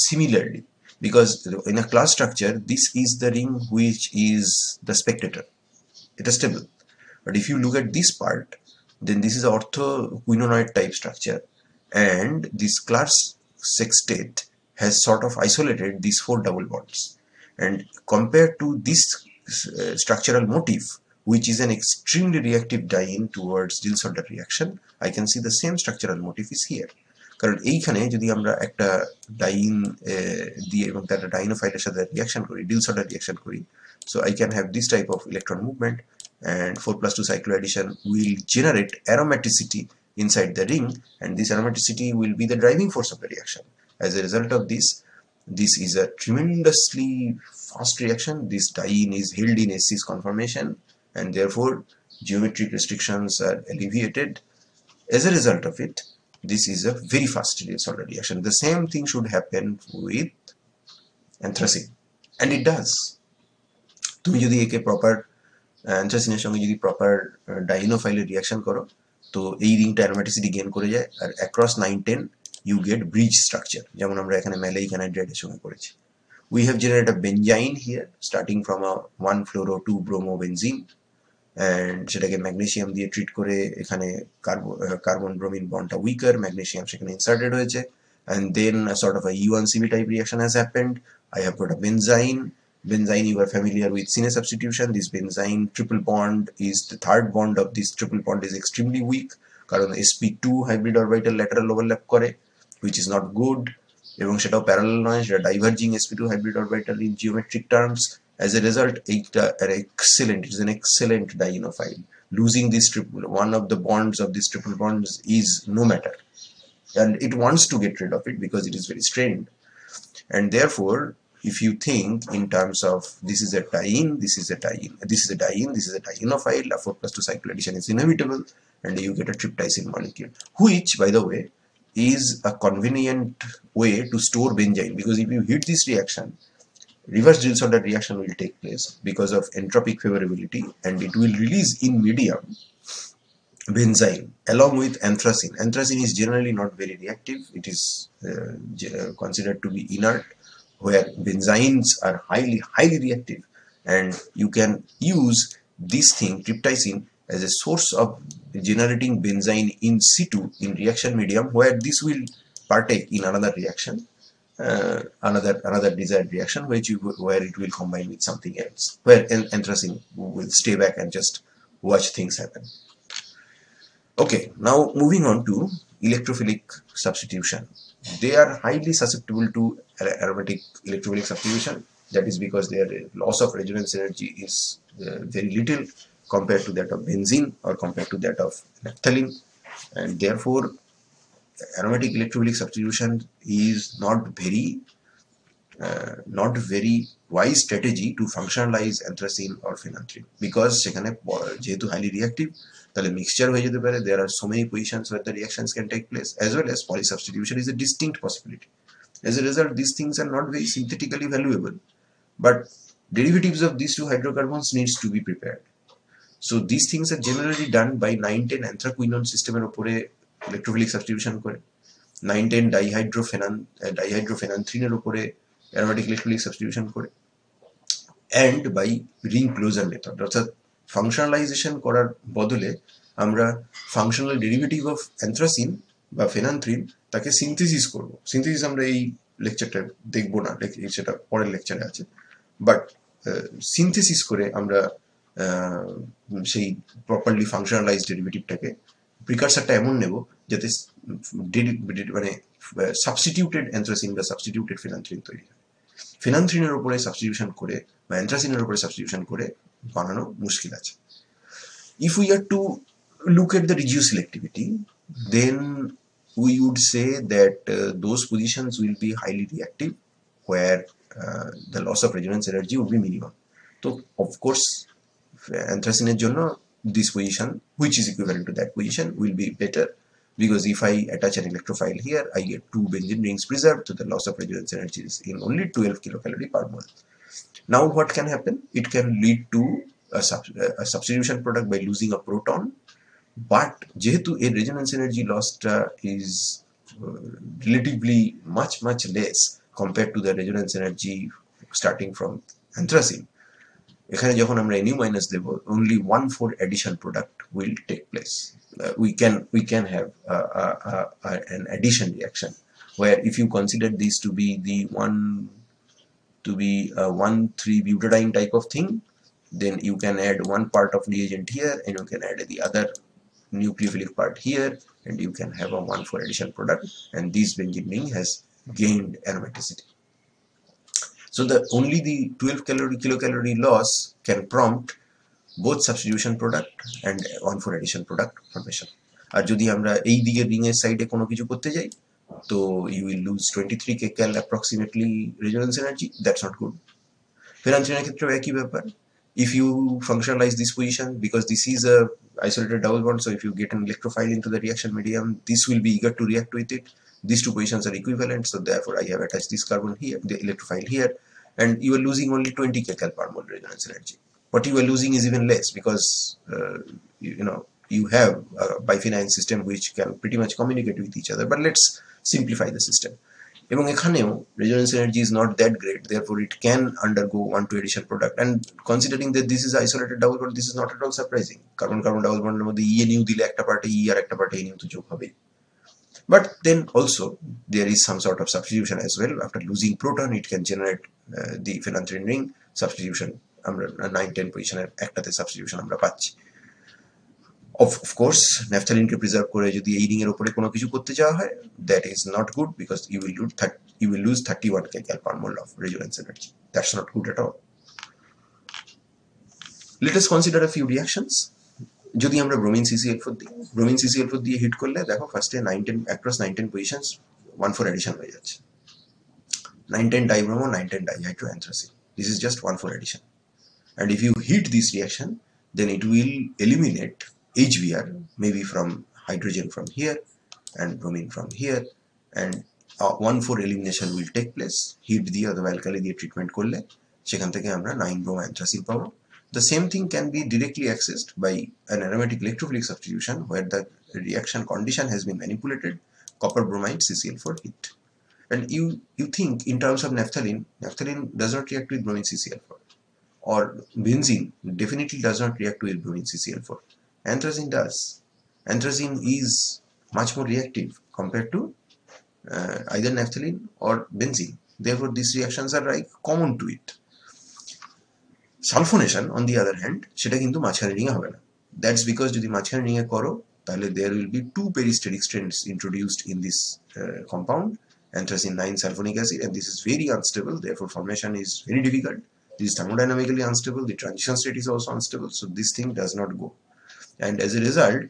similarly because in a class structure this is the ring which is the spectator, it is stable. But if you look at this part, then this is orthoquinoid type structure, and this class sextate has sort of isolated these 4 double bonds, and compared to this structural motif which is an extremely reactive diene towards Diels-Alder reaction, I can see the same structural motif is here. কারণ এইখানে যদি আমরা একটা ডাইন দিয়ে এবং তার ডাইনোফাইলের সাথে reaction করি, Diels-Alder reaction করি, so I can have this type of electron movement, and 4+2 cycloaddition will generate aromaticity inside the ring, and this aromaticity will be the driving force of the reaction. As a result of this is a tremendously fast reaction. This diene is held in cis conformation and therefore geometric restrictions are alleviated. As a result of it, this is a very fast Diels-Alder reaction. The same thing should happen with anthracene, and it does. তুমি যদি একে proper অ্যানথ্রাসিনের সঙ্গে যদি proper ডাইনোফাইলের reaction করো তো এই রিংটা aromaticity gain করে যায়, আর across 9-10 you get bridge structure, যেমন আমরা এখানে ম্যালেইক অ্যানহাইড্রাইডের সঙ্গে করেছি। We have generated a benzene here starting from a 1-fluoro-2-bromobenzene, and সেটাকে ম্যাগনেসিয়াম দিয়ে ট্রিট করে এখানে কার্বন ব্রোমিন বন্ডটা উইকার, ম্যাগনেসিয়াম সেখানে ইনসার্টেড হয়েছে, and then a sort of a E1CB type reaction has happened. I have got a benzene. You are familiar with Cine substitution. This benzene triple bond is the third bond of this triple bond is extremely weak কারণ sp2 hybrid orbital lateral overlap করে, which is not good, এবং সেটাও parallel নয়, সেটা diverging sp2 hybrid orbital in geometric terms. As a result, it is an excellent dienophile. Losing this one of the bonds of these triple bonds is no matter, and it wants to get rid of it because it is very strained, and therefore if you think in terms of this is a diene, this is a dienophile, a 4+2 cycloaddition is inevitable, and you get a tryptysine molecule, which by the way is a convenient way to store benzene, because if you hit this reaction, reverse Diels-Alder reaction will take place because of entropic favorability, and it will release in medium benzene along with anthracene. Anthracene is generally not very reactive, it is considered to be inert, where benzenes are highly reactive, and you can use this thing tryptysine as a source of generating benzene in situ in reaction medium, where this will partake in another reaction, another desired reaction, where it will combine with something else, where anthracene will stay back and just watch things happen. Okay, now moving on to electrophilic substitution. they are highly susceptible to aromatic electrophilic substitution. That is because their loss of resonance energy is very little compared to that of benzene or compared to that of naphthalene, and therefore aromatic electrophilic substitution is not very wise strategy to functionalize anthracene or phenanthrene, because সেখানে যেহেতু highly reactive তাহলে mixture হয়ে যেতে পারে. There are so many positions where the reactions can take place, as well as polysubstitution is a distinct possibility. As a result, these things are not very synthetically valuable, but derivatives of these two hydrocarbons needs to be prepared. So these things are generally done by 9,10 anthraquinone সিস্টেমের উপরে electrophilic substitution করে, 9,10 dihydrophenanthreneএর উপরে aromatic electrophilic substitution করে, and by ring closure method. অর্থাৎ functionalization করার বদলে আমরা functional derivative of anthracene বা phenanthrene তাকে synthesis করব. synthesis আমরা এই লেকচারটা দেখব না, সেটা পরের লেকচারে আছে, বাট synthesis করে আমরা সেই প্রপারলি functionalized ডেরিভেটিভটাকে প্রিকারসারটা এমন নেব যাতে মানে সাবস্টিটিউটেড অ্যান্থ্রাসিন বা সাবস্টিটিউটেড ফেনান্থ্রিন তৈরি হয়. ফেনান্থ্রিনের উপরে সাবস্টিটিউশন করে বা অ্যান্থ্রাসিনের উপরে সাবস্টিটিউশন করে বানানো মুশকিল আছে. If we are to look at the reduced selectivity, then we would say that those positions will be highly reactive where the loss of resonance energy would be minimum. So of course anthracene এর জন্য this position, which is equivalent to that position, will be better, because if I attach an electrophile here, I get two benzene rings preserved, so the loss of resonance energy is in only 12 kilocalorie per mole. Now what can happen? It can lead to a substitution product by losing a proton, but যেহেতু এর resonance energy loss is relatively much less compared to the resonance energy starting from anthracene, এখানে যখন আমরা Nu minus Dev, only 1,4 addition product will take place. We can have an addition reaction where if you consider these to be the 1,3-butadiene type of thing, then you can add one part of reagent here and you can add the other nucleophilic part here, and you can have a 1,4 addition product, and this benzene ring has gained aromaticity. So only the 12 kilocalorie loss can prompt both substitution product and 1,4 addition product formation. আর যদি আমরা এই দিকের ring এর সাইডে কোনো কিছু করতে যাই, তো you will lose 23 kcal approximately resonance energy. That's not good. ফেনান্থ্রিনের ক্ষেত্রেও একই ব্যাপার. If you functionalize this position, because this is a isolated double bond, so if you get an electrophile into the reaction medium, this will be eager to react with it. These two positions are equivalent, so therefore I have attached this carbon here, the electrophile here, and you are losing only 20 kcal per mole resonance energy. What you are losing is even less, because you have a biphenyl system which can pretty much communicate with each other. But let's simplify the system. এবং এখানেও resonance energy is not that great, therefore it can undergo 1,2 addition product, and considering that this is isolated double bond, this is not at all surprising. Carbon carbon double বন্ডের মধ্যে E-Nu দিলে একটা পার্টে E আর একটা পার্টে Nu তো যোগ হবেই. But then also there is some sort of substitution as well. After losing proton, it can generate the phenanthrene ring substitution. আমরা 9-10 পজিশনের একটাতে সাবস্টিটিউশন আমরা পাচ্ছি. Of course naphthalene K preserve করে যদি এই রিং এর উপরে কোনো কিছু করতে যাওয়া হয়, that is not good, because you will lose 31 kcal per mole of resonance energy. That's not good at all. Let us consider a few reactions. যদি আমরা ব্রোমিন CCl4 দিয়ে হিট করলে দেখো ফার্স্টে 9-10 across 9-10 positions 1,4 addition হয়ে যাচ্ছে. 9,10 dibromo, 9,10 dihydroanthracene. This is just 1,4 addition. And if you heat this reaction, then it will eliminate HBr, maybe from hydrogen from here and bromine from here, and 1,4 elimination will take place. Heat দিয়ে অথবা alkali দিয়ে treatment করলে সেখান থেকে আমরা 9-bromo anthracene পাবো. The same thing can be directly accessed by an aromatic electrophilic substitution where the reaction condition has been manipulated, copper bromide CCl4 heat. And you think in terms of naphthalene does not react with bromine CCl4, or benzene definitely does not react with bromine CCl4. Anthracene does. Anthracene is much more reactive compared to either naphthalene or benzene. Therefore these reactions are like common to it. Sulfonation on the other hand, সেটা কিন্তু মাঝখানে রিংয়ে হবে না. That's because যদি মাঝখানে রিংয়ে করো তাহলে there will be two peristeric strands introduced in this compound, anthracene 9 sulfonic acid, and this is very unstable, therefore formation is very difficult. This is thermodynamically unstable, the transition state is also unstable, so this thing does not go. And as a result,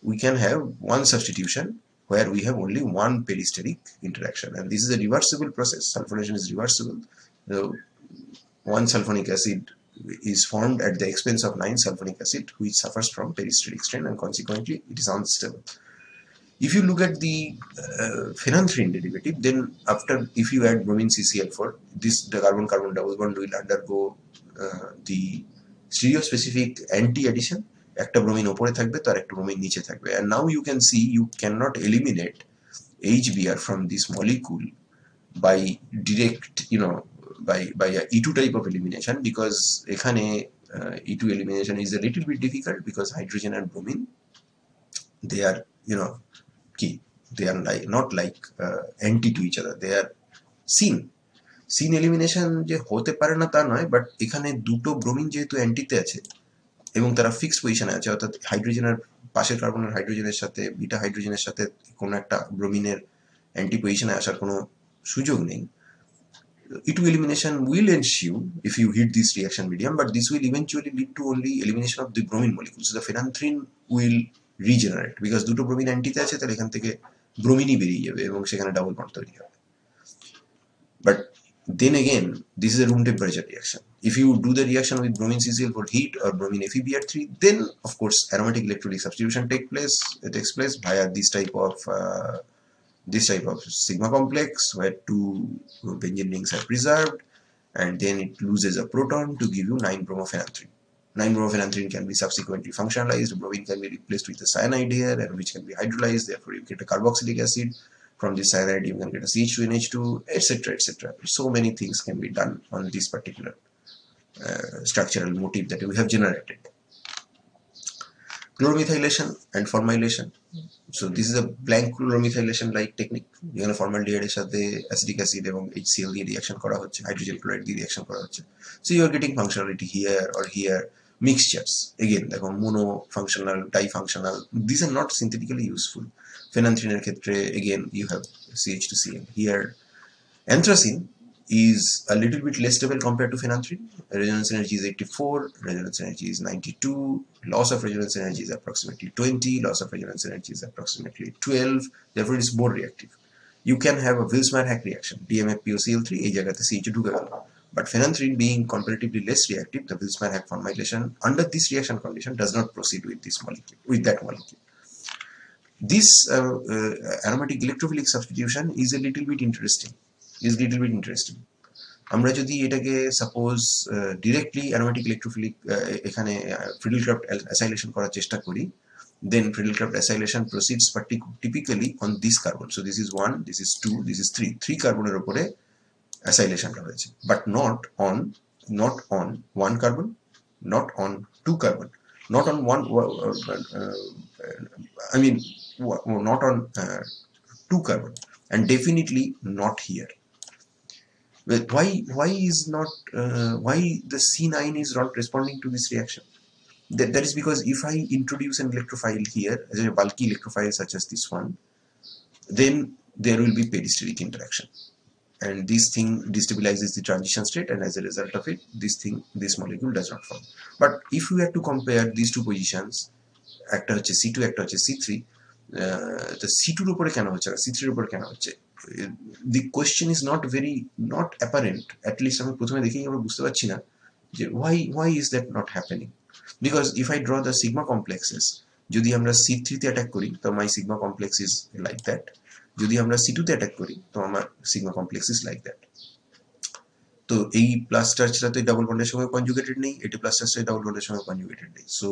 we can have one substitution where we have only one peristeric interaction, and this is a reversible process. Sulfonation is reversible. So one sulfonic acid is formed at the expense of 9 sulfonic acid, which suffers from peristeric strain, and consequently it is unstable. If you look at the phenanthrene derivative, then after, if you add bromine CCl4, the carbon-carbon double bond will undergo the stereospecific anti-addition. একটা bromine ওপরে থাকবে, তার একটা bromine নিচে থাকবে, and now you can see you cannot eliminate HBr from this molecule by direct, by a E2 type of elimination, because এখানে E2 elimination is a little bit difficult because hydrogen and bromine, they are key. They are not like anti to each other. They are seen elimination যে হতে পারে না তা নয়, but এখানে দুটো bromine যেহেতু অ্যান্টিতে আছে এবং তারা ফিক্সড পজিশনে আছে, অর্থাৎ হাইড্রোজেনের পাশের কার্বনের হাইড্রোজেনের সাথে বিটা হাইড্রোজেনের সাথে কোনো একটা ব্রোমিনের অ্যান্টি পজিশনে আসার কোনো সুযোগ নেই। E2 elimination will ensue if you hit this reaction medium, but this will eventually lead to only elimination of the bromine molecule. So the phenanthrene will regenerate because দুটো ব্রোমিন অ্যান্টিতে আছে, তাহলে এখান থেকে ব্রোমিনই বেরিয়ে যাবে এবং সেখানে ডাবল বন্ড তৈরি হবে। But then again, this is a room temperature reaction. If you do the reaction with bromine CCl4 heat or bromine FeBr3, then of course aromatic electrolytic substitution takes place via this type of sigma complex where two benzene rings are preserved, and then it loses a proton to give you 9-bromophenanthrene. 9-bromophenanthrene can be subsequently functionalized. Bromine can be replaced with a cyanide here, and which can be hydrolyzed. Therefore, you get a carboxylic acid. From this cyanide, you can get a CH2NH2, etc., etc. So many things can be done on this particular structural motif that we have generated. Chloromethylation and formylation. So this is a blank chloromethylation like technique. এখানে formaldehyde এর সাথে acetic acid এবং HCl দিয়ে reaction করা হচ্ছে, hydrogen chloride দিয়ে reaction করা হচ্ছে. So you are getting functionality here or here, mixtures. Again, দেখো mono functional, difunctional. These are not synthetically useful. Phenanthrene এর ক্ষেত্রে again you have CH2Cl. Here anthracene is a little bit less stable compared to phenanthrene. Resonance energy is 84, resonance energy is 92, loss of resonance energy is approximately 20, loss of resonance energy is approximately 12, therefore it is more reactive. You can have a Wills-Meyer-Hack reaction, DMFPOCl3, এই জায়গাতে CH2 ঢুকে গেল, but phenanthrene being comparatively less reactive, the Wills-Meyer-Hack formylation under this reaction condition does not proceed with that molecule. This aromatic electrophilic substitution is a little bit interesting. আমরা যদি এটাকে suppose directly aromatic electrophilic এখানে ফ্রিডেলক্রাফট acylation করার চেষ্টা করি, then Friedel-Crafts acylation proceeds typically on this carbon. So this is 1, this is 2, this is 3. 3 কার্বনের উপরে অ্যাসাইলেশনটা হয়েছে, but not on 1 carbon, not on 2 carbon, not on not on 2 carbon, and definitely not here. Well, why the C9 is not responding to this reaction? That is because if I introduce an electrophile here, as a bulky electrophile such as this one, then there will be peristeric interaction, and this thing destabilizes the transition state, and as a result of it, this molecule does not form. But if we have to compare these two positions, একটা হচ্ছে C2, একটা হচ্ছে C3, the C2 এর উপরে কেন হচ্ছে না, C3 এর উপরে কেন হচ্ছে, the question is not apparent. At least আমি প্রথমে দেখেই আমরা বুঝতে পারছি না যে why is that not happening. Because if I draw the sigma complexes, যদি আমরা C3 তে অ্যাটাক করি তো my sigma complex is like that, যদি আমরা C2 তে অ্যাটাক করি তো আমার sigma complex is like that. তো এই প্লাস চার্জটা তো ডাবল বন্ডের সঙ্গে কনজুগেটেড নেই, এটি প্লাস চার্জটা ডাবল বন্ডের সঙ্গে কনজুগেটেড নেই। সো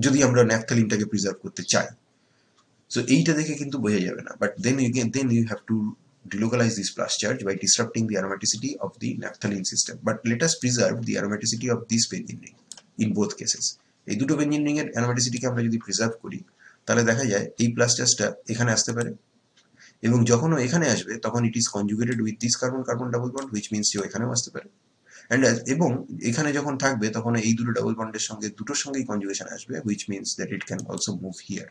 যদি আমরা ন্যাপথালিনটাকে প্রিজার্ভ করতে চাই, সো এইটা দেখে কিন্তু বোঝা যাবে না, but then you have to delocalize this plus charge by disrupting the aromaticity of the naphthalene system. But let us preserve the aromaticity of this benzene ring in both cases. এই দুটো benzene ring এর অ্যারোমাটিসিটিকে আমরা যদি preserve করি তাহলে দেখা যায় এই প্লাস চার্জটা এখানে আসতে পারে, এবং যখন ও এখানে আসবে তখন it is conjugated with this carbon carbon double bond, which means যে এখানেও আসতে পারে, অ্যান্ড এবং এখানে যখন থাকবে তখন এই দুটো ডাবল বন্ডের সঙ্গে দুটোর সঙ্গেই কনজুগেশন আসবে, which means that it can also move here.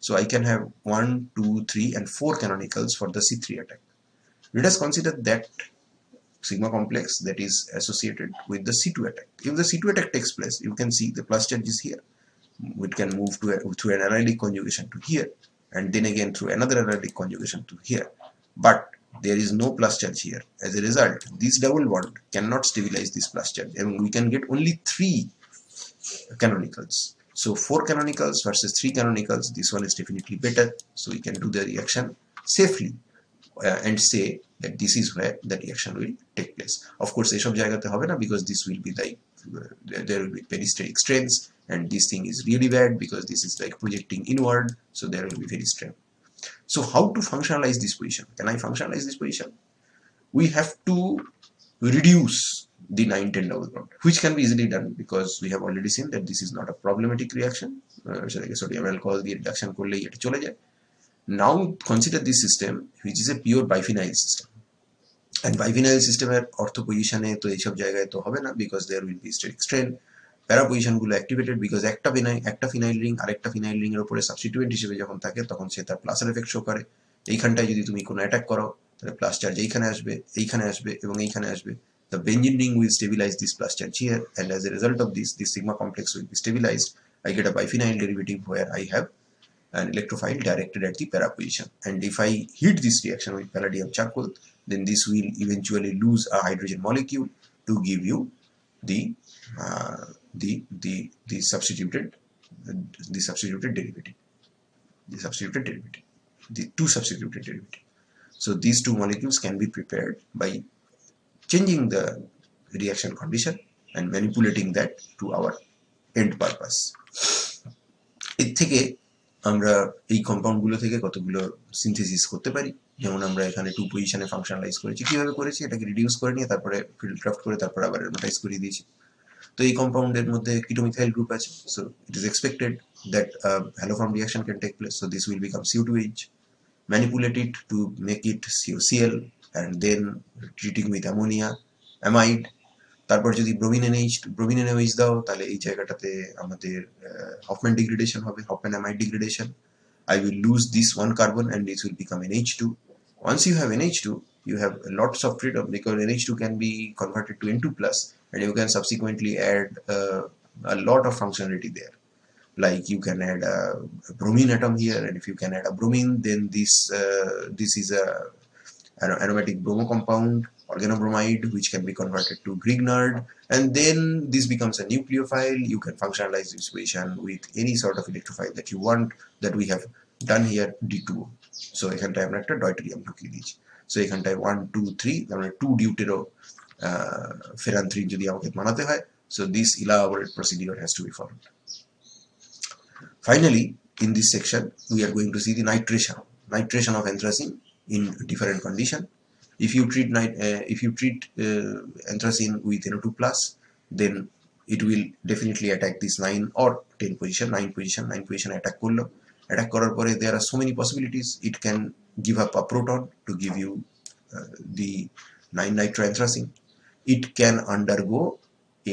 So I can have 1, 2, 3 and 4 canonicals for the C3 attack. Let us consider that sigma complex that is associated with the C2 attack. If the C2 attack takes place, you can see the plus charge is here. It can move through an analytic conjugation to here, and then again through another analytic conjugation to here. But there is no plus charge here. As a result, this double bond cannot stabilize this plus charge, and we can get only 3 canonicals. So 4 canonicals versus 3 canonicals, this one is definitely better. So we can do the reaction safely and say that this is where the reaction will take place. Of course, এসব জায়গাতে হবে না, because this will be like there will be peristeric strains, and this thing is really bad because this is like projecting inward, so there will be very strain. So how to functionalize this position? Can I functionalize this position? We have to reduce the 9-10 double bond, which can be easily done because we have already seen that this is not a problematic reaction. Sodium alcohol দিয়ে reduction করলেই এটা চলে যায়. Now consider this system, which is a pure biphenyl system. And biphenyl system এর অর্থ পজিশনে তো এইসব জায়গায় তো হবে না, because there will be steric strain. প্যারা পজিশন গুলো অ্যাক্টিভেটেড, বিকজ একটা ফিনাইল রিং আরেকটা ফিনাইল রিং এর উপরে সাবস্টিটিউয়েন্ট হিসেবে যখন থাকে তখন সে তার প্লাসের এফেক্ট শো করে। এইখানটায় যদি তুমি কোনো অ্যাটাক করো তাহলে প্লাস চার্জ এইখানে আসবে এবং এইখানে আসবে। The benzene ring will stabilize this plus charge here, and as a result of this sigma complex will be stabilized. I get a biphenyl derivative where I have an electrophile directed at the para position, and if I heat this reaction with palladium charcoal, then this will eventually lose a hydrogen molecule to give you the substituted derivative, the two substituted derivative. So these two molecules can be prepared by changing the reaction condition and manipulating that to our end purpose. এর থেকে আমরা এই compound গুলো থেকে কতগুলো synthesis করতে পারি, যেমন আমরা এখানে 2 পজিশনে ফাংশনালাইজ করেছি। কিভাবে করেছি? এটাকে রিডিউস করে নিয়ে তারপরে ফিল্ড ক্রাফট করে তারপর আবার অ্যারোমেটাইজ করে দিয়েছি। তো এই কম্পাউন্ডের মধ্যে কিটোমিথাইল গ্রুপ আছে, so it is expected that haloform reaction can take place, so this will become CO2H, manipulate it to make it COCl, and then treating with ammonia, amide. তারপর যদি ব্রোমিন NaOH দাও তাহলে এই জায়গাটাতে আমাদের Hofmann degradation হবে, Hofmann amide degradation. I will lose this one carbon and this will become NH2. Once you have NH2, you have lots of freedom, because NH2 can be converted to N2+, and you can subsequently add a lot of functionality there. Like you can add a bromine atom here, and if you can add a bromine, then this is an aromatic bromo compound, organobromide, which can be converted to Grignard, and then this becomes a nucleophile. You can functionalize this equation with any sort of electrophile that you want, that we have done here, D2O. So এখানটায় আমরা একটা deuterium ঢুকিয়ে দিয়েছি। So এখানটায় 1 2 3 আমরা 2 deutero ferranthrin যদি আমাকে বানাতে হয়, so this elaborate procedure has to be followed. Finally, in this section, we are going to see the nitration of anthracene in different condition. If you treat anthracene with NO2+, then it will definitely attack this 9 or 10 position. 9 position attack করলো। Attack করার পরে there are so many possibilities. It can give up a proton to give you the 9-nitroanthracene. It can undergo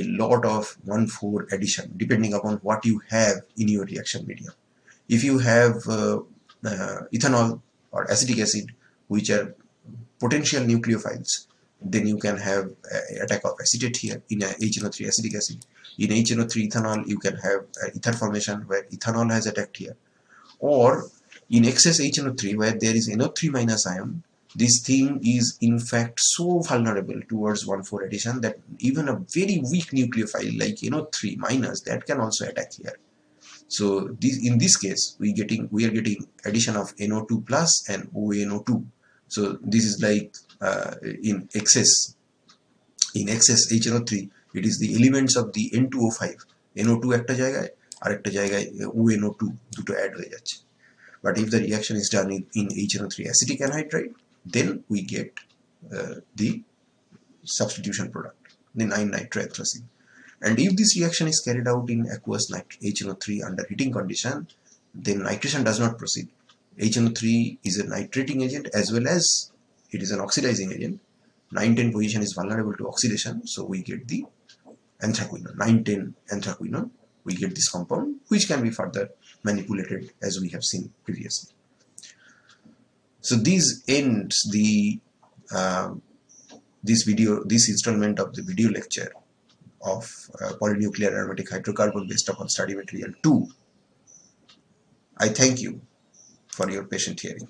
a lot of 1,4 addition depending upon what you have in your reaction medium. If you have ethanol or acetic acid, which are potential nucleophiles, then you can have attack of acetate here in HNO3 acetic acid. In HNO3 ethanol, you can have ether formation where ethanol has attacked here, or in excess HNO3 where there is NO3 minus ion. This thing is in fact so vulnerable towards 1,4 addition that even a very weak nucleophile like NO3 minus that can also attack here. So in this case we are getting addition of NO2 plus and ONO2. So this is like in excess HNO3, it is the elements of the N2O5, NO2 একটা জায়গায় আর একটা জায়গায় ONO2 দুটো add হয়ে যাচ্ছে। But if the reaction is done in HNO3 acetic anhydride, then we get the substitution product, the 9-nitroanthracene. And if this reaction is carried out in aqueous HNO3 under heating condition, then nitration does not proceed. HNO3 is a nitrating agent as well as it is an oxidizing agent. 9-10 position is vulnerable to oxidation, so we get the anthraquinone, 9-10 anthraquinone. We get this compound, which can be further manipulated as we have seen previously. So this ends the this installment of the video lecture of polynuclear aromatic hydrocarbon based upon study material 2. I thank you for your patient hearing.